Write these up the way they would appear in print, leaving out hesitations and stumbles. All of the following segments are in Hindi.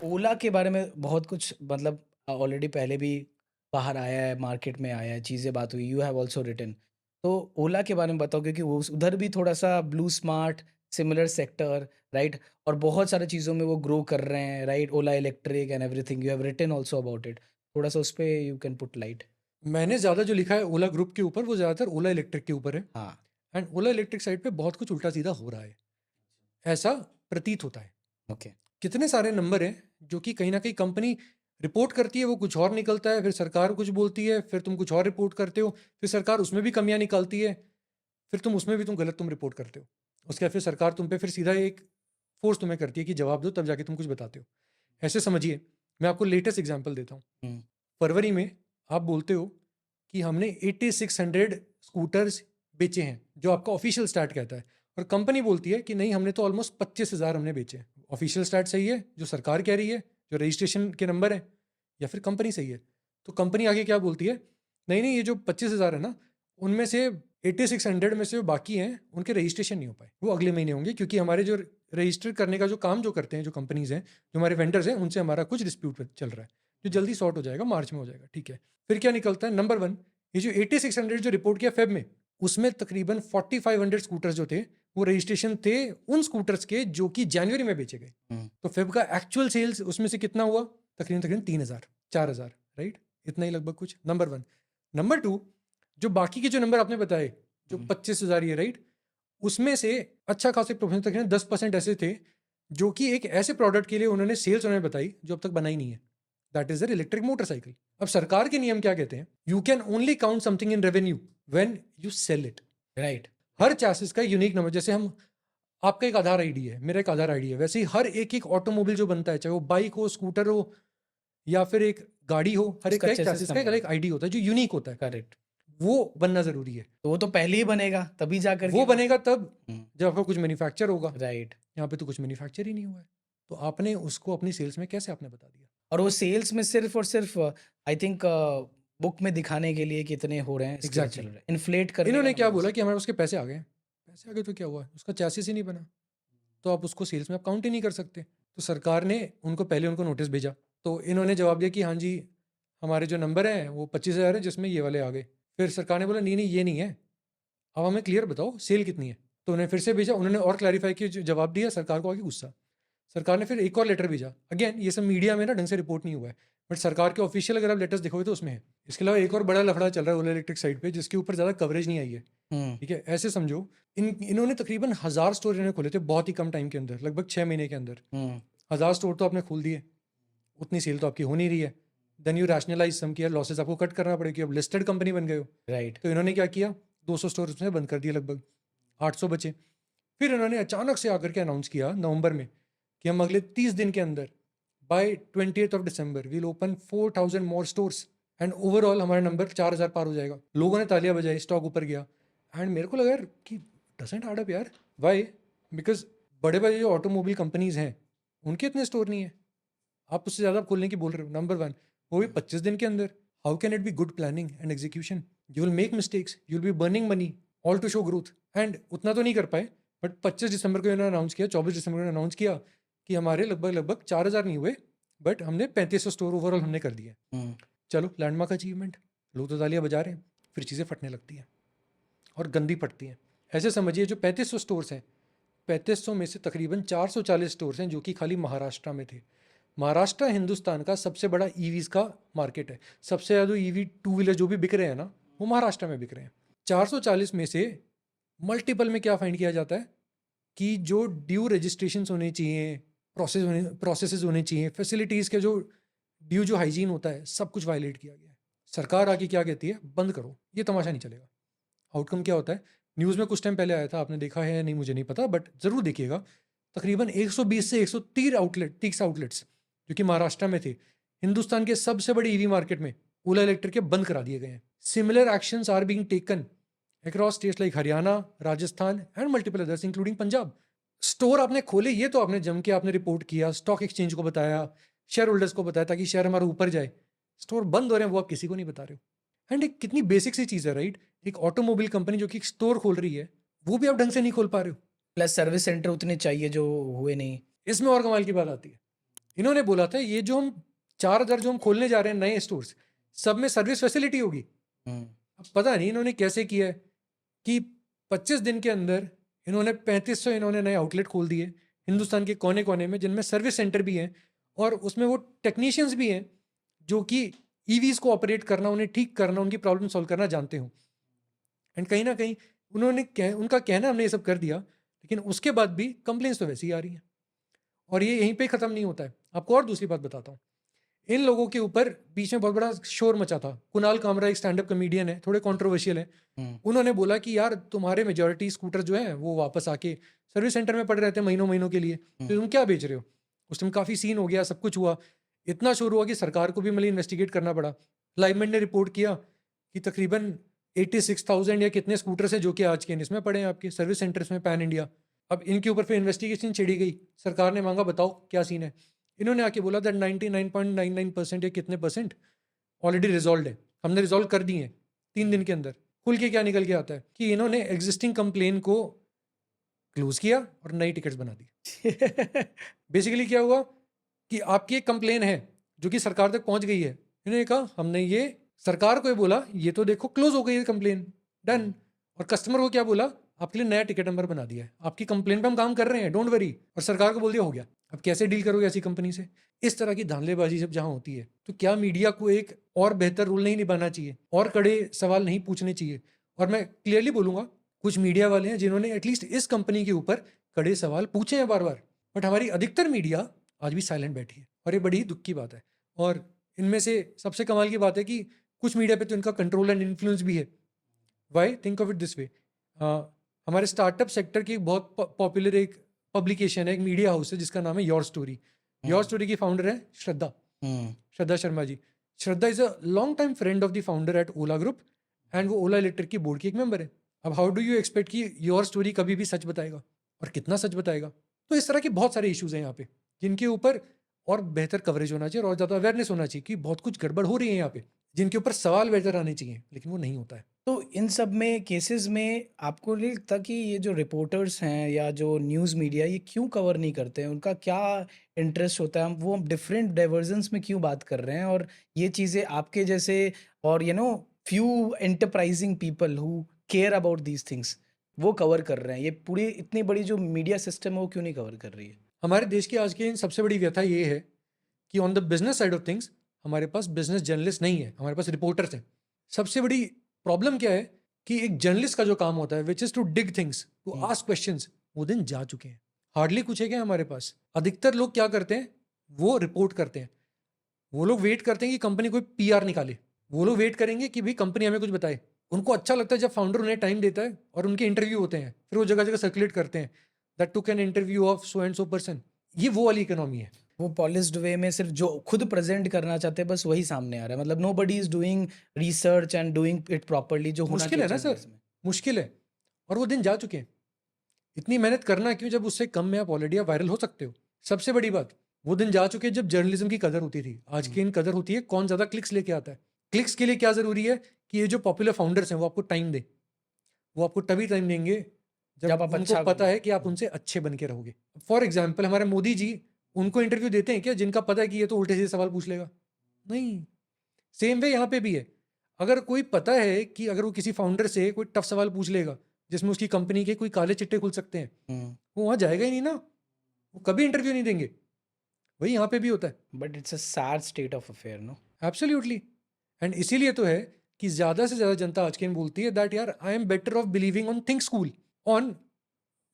ओला के बारे में बहुत कुछ मतलब ऑलरेडी पहले भी बाहर आया है, मार्केट में आया है, चीज़ें बात हुई, यू हैव ऑल्सो रिटन। तो ओला के बारे में बताओ क्योंकि वो उधर भी थोड़ा-सा blue smart, similar sector, right? और बहुत सारी चीज़ों में वो ग्रो कर रहे हैं, right? Ola Electric and everything, you have written also about it. थोड़ा-सा उस पे यू कैन पुट लाइट। मैंने ज़्यादा जो लिखा है ओला ग्रुप के ऊपर वो ज़्यादातर ओला इलेक्ट्रिक के ऊपर है। हाँ, एंड ओला इलेक्ट्रिक साइड पे बहुत कुछ उल्टा सीधा हो रहा है, ऐसा प्रतीत होता है। ओके। कितने सारे नंबर हैं जो कि कहीं ना कहीं कंपनी रिपोर्ट करती है, वो कुछ और निकलता है, फिर सरकार कुछ बोलती है, फिर तुम कुछ और रिपोर्ट करते हो, फिर सरकार उसमें भी कमियां निकालती है, फिर तुम उसमें भी तुम रिपोर्ट करते हो। उसके बाद फिर सरकार तुम पे फिर सीधा एक फोर्स तुम्हें करती है कि जवाब दो, तब जाके तुम कुछ बताते हो। ऐसे समझिए, मैं आपको लेटेस्ट एग्जांपल देता हूँ। हुँ, फरवरी में आप बोलते हो कि हमने 8600 स्कूटर्स बेचे हैं, जो आपका ऑफिशियल स्टार्ट कहता है, और कंपनी बोलती है कि नहीं, हमने तो ऑलमोस्ट 25,000 हमने बेचे हैं। ऑफिशियल स्टार्ट सही है जो सरकार कह रही है, जो रजिस्ट्रेशन के नंबर है, या फिर कंपनी सही है? तो कंपनी आगे क्या बोलती है, नहीं नहीं, ये जो 25,000 है ना, उनमें से 8600 में से जो बाकी हैं उनके रजिस्ट्रेशन नहीं हो पाए, वो अगले महीने होंगे, क्योंकि हमारे जो रजिस्टर करने का जो काम जो करते हैं, जो कंपनीज हैं, जो हमारे वेंडर्स हैं, उनसे हमारा कुछ डिस्प्यूट चल रहा है, जो जल्दी सॉर्ट हो जाएगा, मार्च में हो जाएगा। ठीक है, फिर क्या निकलता है? नंबर वन, ये जो 8600 जो रिपोर्ट किया फेब में, उसमें तकरीबन 4500 स्कूटर्स जो थे, वो रजिस्ट्रेशन थे उन स्कूटर्स के जो कि जनवरी में बेचे गए। हुँ, तो फेब का एक्चुअल सेल्स उसमें से कितना हुआ? तकरीबन तकरीबन 3000 4000, राइट? इतना ही लगभग कुछ। Number one. नंबर टू, जो बाकी के जो नंबर आपने बताए, जो हुँ, 25,000 ये, राइट, उसमें से अच्छा खासे प्रोफेशनल तकरीबन 10% ऐसे थे जो कि एक ऐसे प्रोडक्ट के लिए उन्होंने सेल्स उन्होंने बताई जो अब तक बनाई नहीं है। That is their electric motorcycle. अब सरकार के नियम क्या कहते हैं? You can only count something in revenue when you sell it. Right. हर चैसिस का यूनिक नंबर, जैसे हम, आपका एक आधार आईडी है, मेरा एक आधार आईडी है, वैसे ही हर एक एक ऑटोमोबाइल जो बनता है, चाहे वो बाइक हो, स्कूटर हो, या फिर एक गाड़ी हो, हर एक उसका का एक चेसिस चैसिस का नंबर एक होता है। आईडी होता है जो यूनिक होता है। करेक्ट। वो बनना जरूरी है। तो वो तो पहले ही बनेगा, तभी जा कर के वो वो बनेगा तब हुँ, जब आपका कुछ मैन्युफैक्चर होगा। राइट। यहाँ पे तो कुछ मैन्युफैक्चर ही नहीं हुआ है। तो आपने उसको अपनी सेल्स में कैसे आपने बता दिया? और वो सेल्स में सिर्फ़ और सिर्फ़ आई थिंक बुक में दिखाने के लिए कितने हो रहे हैं इसके लिए चल एग्जैक्टली रहा है। इन्फ्लेट करने का इन्होंने क्या नंबर्स। बोला कि हमारे उसके पैसे आ गए हैं। पैसे आ गए तो क्या हुआ? उसका चैसिस ही नहीं बना, तो आप उसको सेल्स में आप काउंट ही नहीं कर सकते। तो सरकार ने उनको पहले उनको नोटिस भेजा, तो इन्होंने जवाब दिया कि हाँ जी, हमारे जो नंबर हैं वो 25,000 है, जिसमें ये वाले आ गए। फिर सरकार ने बोला नहीं नहीं, ये नहीं है, अब हमें क्लियर बताओ सेल कितनी है। तो उन्हें फिर से भेजा, उन्होंने और क्लैरिफाई किया, जवाब दिया, सरकार को आगे गुस्सा। सरकार ने फिर एक और लेटर भेजा। अगेन ये सब मीडिया में ना ढंग से रिपोर्ट नहीं हुआ है, बट सरकार के ऑफिशियल अगर आप लेटर्स देखोगे तो उसमें है। इसके अलावा एक और बड़ा लफड़ा चल रहा है ओला इलेक्ट्रिक साइड पे, जिसके ऊपर ज़्यादा कवरेज नहीं आई है। हुँ, ठीक है, ऐसे समझो, इन्होंने तकरीबन 1000 स्टोर इन्होंने खोले थे बहुत ही कम टाइम के अंदर, लगभग 6 महीने के अंदर। हुँ, 1000 स्टोर तो आपने खोल दिए, उतनी सेल तो आपकी हो नहीं रही है। देन यू रैशनलाइज सम, किया लॉसेस आपको कट करना पड़ेगी, अब लिस्टेड कंपनी बन गए हो। राइट। तो इन्होंने क्या किया, 200 स्टोर उसमें बंद कर दिए, लगभग 800 बचे। फिर इन्होंने अचानक से आकर के अनाउंस किया नवंबर में कि हम अगले 30 दिन के अंदर, by 20th of December, we'll open 4000 more stores, and overall हमारा नंबर 4000 पार हो जाएगा। लोगों ने तालियां बजाई, स्टॉक ऊपर गया। एंड मेरे को लगा यार कि डजंट ऐड अप यार। वाई? बिकॉज बड़े बड़े जो ऑटोमोबाइल कंपनीज हैं, उनके इतने स्टोर नहीं है, आप उससे ज़्यादा खोलने की बोल रहे हो। नंबर वन, वो भी 25 दिन के अंदर। How can it be good planning and execution? You will make mistakes, you will be burning money, all to show growth. And उतना तो नहीं कर पाए, बट 25 दिसंबर को इन्होंने अनाउंस किया, 24 दिसंबर को अनाउंस किया कि हमारे लगभग लगभग 4000 नहीं हुए, बट हमने 3500 स्टोर ओवरऑल हमने कर दिए। हुँ, चलो, लैंडमार्क अचीवमेंट, लोग तो तालियां बजा रहे हैं। फिर चीज़ें फटने लगती हैं, और गंदी फटती हैं। ऐसे समझिए, जो 3500 स्टोर्स हैं, 3500 में से तकरीबन 440 स्टोर्स हैं जो कि खाली महाराष्ट्र में थे। महाराष्ट्र हिंदुस्तान का सबसे बड़ा ईवीज का मार्केट है। सबसे ज़्यादा ईवी टू व्हीलर जो भी बिक रहे हैं ना, वो महाराष्ट्र में बिक रहे हैं। 440 में से मल्टीपल में क्या फाइंड किया जाता है कि जो ड्यू रजिस्ट्रेशन होने चाहिए, प्रोसेसेस होने चाहिए, फैसिलिटीज़ के जो ड्यू जो हाइजीन होता है, सब कुछ वायलेट किया गया है। सरकार आके क्या कहती है, बंद करो, ये तमाशा नहीं चलेगा। आउटकम क्या होता है? न्यूज़ में कुछ टाइम पहले आया था, आपने देखा है या नहीं मुझे नहीं पता, बट ज़रूर देखिएगा। तकरीबन 120 से 130 30 आउटलेट्स जो कि महाराष्ट्र में थे, हिंदुस्तान के सबसे बड़े ईवी मार्केट में, ओला इलेक्ट्रिक के बंद करा दिए गए हैं। Similar actions are being taken across states like Haryana, Rajasthan and multiple others including Punjab. Store आपने खोले, ये तो आपने जम के आपने रिपोर्ट किया, स्टॉक एक्सचेंज को बताया, शेयर होल्डर्स को बताया, ताकि शेयर हमारा ऊपर जाए। स्टोर बंद हो रहे हैं वो आप किसी को नहीं बता रहे हो। एंड एक कितनी बेसिक सी चीज़ है, राइट? एक ऑटोमोबाइल कंपनी जो कि एक स्टोर खोल रही है, वो भी आप ढंग से नहीं खोल पा रहे हो। प्लस सर्विस सेंटर उतने चाहिए जो हुए नहीं। इसमें और कमाल की बात आती है, इन्होंने बोला था ये जो हम 4,000 जो हम खोलने जा रहे हैं नए स्टोर्स, सब में सर्विस फैसिलिटी होगी। हम्म, अब पता नहीं इन्होंने कैसे किया है कि 25 दिन के अंदर इन्होंने 3500 इन्होंने नए आउटलेट खोल दिए हिंदुस्तान के कोने कोने में, जिनमें सर्विस सेंटर भी हैं और उसमें वो टेक्नीशियंस भी हैं जो कि ईवीज को ऑपरेट करना, उन्हें ठीक करना, उनकी प्रॉब्लम सॉल्व करना जानते हो। एंड कहीं ना कहीं उनका कहना हमने ये सब कर दिया, लेकिन उसके बाद भी कंप्लेंट्स तो वैसे ही आ रही हैं और ये यहीं पे ख़त्म नहीं होता है। आपको और दूसरी बात बताता हूँ, इन लोगों के ऊपर बीच में बहुत बड़ा शोर मचा था। कुणाल कामरा एक स्टैंड अप कॉमेडियन है, थोड़े कंट्रोवर्शियल है। हम्म, उन्होंने बोला कि यार तुम्हारे मेजॉरिटी स्कूटर जो है वो वापस आके सर्विस सेंटर में पड़े रहते हैं महीनों महीनों के लिए, तो हम्म, तुम क्या बेच रहे हो। उस टाइम काफ़ी सीन हो गया, सब कुछ हुआ, इतना शोर हुआ कि सरकार को भी मतलब इन्वेस्टिगेट करना पड़ा। लाइवमेंट ने रिपोर्ट किया कि तकरीबन 86,000 या कितने स्कूटर्स हैं जो कि आज के इसमें पड़े हैं आपके सर्विस सेंटर्स में पैन इंडिया। अब इनके ऊपर फिर इन्वेस्टिगेशन छिड़ी गई, सरकार ने मांगा बताओ क्या सीन है। इन्होंने आके बोला दैट 99.99% या कितने परसेंट ऑलरेडी रिजॉल्व है, हमने रिजॉल्व कर दिए हैं 3 दिन के अंदर। खुल के क्या निकल के आता है कि इन्होंने एग्जिस्टिंग कंप्लेन को क्लोज किया और नई टिकट्स बना दी। बेसिकली क्या हुआ कि आपकी एक कंप्लेन है जो कि सरकार तक पहुंच गई है, इन्होंने कहा हमने ये सरकार को ये बोला ये तो देखो क्लोज हो गई है कंप्लेन, डन। और कस्टमर को क्या बोला, आपके लिए नया टिकट नंबर बना दिया है, आपकी कंप्लेन पे हम काम कर रहे हैं, डोंट वरी। और सरकार को बोल दिया हो गया। अब कैसे डील करोगे ऐसी कंपनी से। इस तरह की धांधलेबाजी जब जहां होती है तो क्या मीडिया को एक और बेहतर रूल नहीं निभाना चाहिए और कड़े सवाल नहीं पूछने चाहिए। और मैं क्लियरली बोलूंगा कुछ मीडिया वाले हैं जिन्होंने एटलीस्ट इस कंपनी के ऊपर कड़े सवाल पूछे हैं बार बार, बट हमारी अधिकतर मीडिया आज भी साइलेंट बैठी है और ये बड़ी ही दुख की बात है। और इनमें से सबसे कमाल की बात है कि कुछ मीडिया पे तो इनका कंट्रोल एंड इन्फ्लुएंस भी है। Why, think of it this way, हमारे स्टार्टअप सेक्टर की एक बहुत पॉपुलर एक पब्लिकेशन है, एक मीडिया हाउस है जिसका नाम है योर स्टोरी। योर स्टोरी की फाउंडर है Shraddha, hmm, Shraddha Sharma ji. Shraddha is a long time friend of the founder at Ola group and वो ओला इलेक्ट्रिक की बोर्ड की एक मेंबर है। अब हाउ डू यू एक्सपेक्ट कि योर स्टोरी कभी भी सच बताएगा और कितना सच बताएगा। तो इस तरह के बहुत सारे इश्यूज हैं यहाँ पे जिनके ऊपर और बेहतर कवरेज होना चाहिए और ज़्यादा अवेयरनेस होना चाहिए कि बहुत कुछ गड़बड़ हो रही है यहाँ पे, जिनके ऊपर सवाल बेहतर आने चाहिए, लेकिन वो नहीं होता है। तो इन सब में केसेस में आपको नहीं लगता कि ये जो रिपोर्टर्स हैं या जो न्यूज़ मीडिया ये क्यों कवर नहीं करते हैं? उनका क्या इंटरेस्ट होता है? वो डिफरेंट डाइवर्जन्स में क्यों बात कर रहे हैं? और ये चीज़ें आपके जैसे और few enterprising people who care about these things वो कवर कर रहे हैं। ये पूरी इतनी बड़ी जो मीडिया सिस्टम है वो क्यों नहीं कवर कर रही है? हमारे देश की आज की सबसे बड़ी व्यथा ये है कि on the business side of things हमारे पास बिजनेस जर्नलिस्ट नहीं है, हमारे पास रिपोर्टर्स हैं। सबसे बड़ी प्रॉब्लम क्या है कि एक जर्नलिस्ट का जो काम होता है which is to dig things, to hmm, ask questions, वो दिन जा चुके हैं। हार्डली कुछ है क्या हमारे पास। अधिकतर लोग क्या करते हैं, वो रिपोर्ट करते हैं। वो लोग वेट करते हैं कि कंपनी कोई पीआर निकाले, वो लोग वेट करेंगे कि भाई कंपनी हमें कुछ बताए। उनको अच्छा लगता है जब फाउंडर उन्हें टाइम देता है और उनके इंटरव्यू होते हैं, फिर वो जगह जगह सर्कुलेट करते हैं that took an interview of so and so person. ये वो वाली इकोनॉमी है। वो पॉलिश्ड वे में सिर्फ जो खुद प्रेज़ेंट करना चाहते हैं बस वही सामने आ रहा है। मतलब nobody is doing research and doing it properly जो होना मुश्किल है चाहिए ना सर, जर्नलिज़्म में। मुश्किल है। और वो दिन जा चुके हैं। इतनी मेहनत करना क्यों जब उससे कम में आप ऑलरेडी आप वायरल हो सकते हो। सबसे बड़ी बात, वो दिन जा चुके हैं जब जर्नलिज्म की कदर होती थी। आज हुँ, की इन कदर होती है कौन ज़्यादा क्लिक्स लेके आता है। क्लिक्स के लिए क्या ज़रूरी है कि ये जो पॉपुलर फाउंडर्स हैं वो आपको टाइम दें। वो आपको तभी टाइम देंगे जब जब आप उनको अच्छा पता है कि आप उनसे अच्छे बन के रहोगे। फॉर एग्जाम्पल हमारे मोदी जी, उनको इंटरव्यू देते हैं क्या जिनका पता है कि ये तो उल्टे सीधे सवाल पूछ लेगा? नहीं। सेम वे यहाँ पे भी है। अगर कोई पता है कि अगर वो किसी फाउंडर से कोई टफ सवाल पूछ लेगा जिसमें उसकी कंपनी के कोई काले चिट्टे खुल सकते हैं, हुँ, वो वहाँ जाएगा ही नहीं ना। वो कभी इंटरव्यू नहीं देंगे। वही यहाँ पे भी होता है। But it's a sad state of affair no? Absolutely. And इसीलिए तो है कि ज़्यादा से ज़्यादा जनता आज के दिन बोलती है दैट यार I am better off believing on Think School, on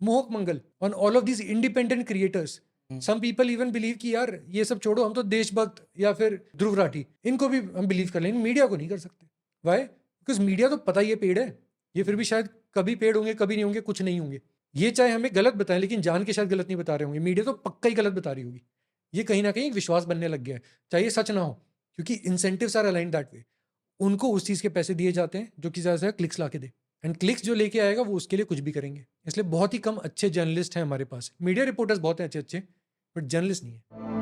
Mohak Mangal, on all of these independent creators. Hmm, some people even believe कि यार ये सब छोड़ो, हम तो देशभक्त या फिर ध्रुव राठी इनको भी हम बिलीव कर लेंगे, मीडिया को नहीं कर सकते। वाई? बिकॉज मीडिया तो पता ही है पेड़ है, ये फिर भी शायद कभी पेड़ होंगे कभी नहीं होंगे, कुछ नहीं होंगे। ये चाहे हमें गलत बताएं लेकिन जान के शायद गलत नहीं बता रहे होंगे, मीडिया तो पक्का ही गलत बता रही होगी। ये कहीं ना कहीं एक विश्वास बनने लग गया है, चाहे ये सच ना हो, क्योंकि incentives are aligned that way. उनको उस चीज़ के पैसे दिए जाते हैं जो कि ज़्यादा से ज़्यादा क्लिक्स ला के दे। एंड क्लिक्स जो लेके आएगा वो उसके लिए कुछ भी करेंगे। इसलिए बहुत ही कम अच्छे जर्नलिस्ट हैं हमारे पास। मीडिया रिपोर्टर्स बहुत हैं अच्छे अच्छे, बट जर्नलिस्ट नहीं है।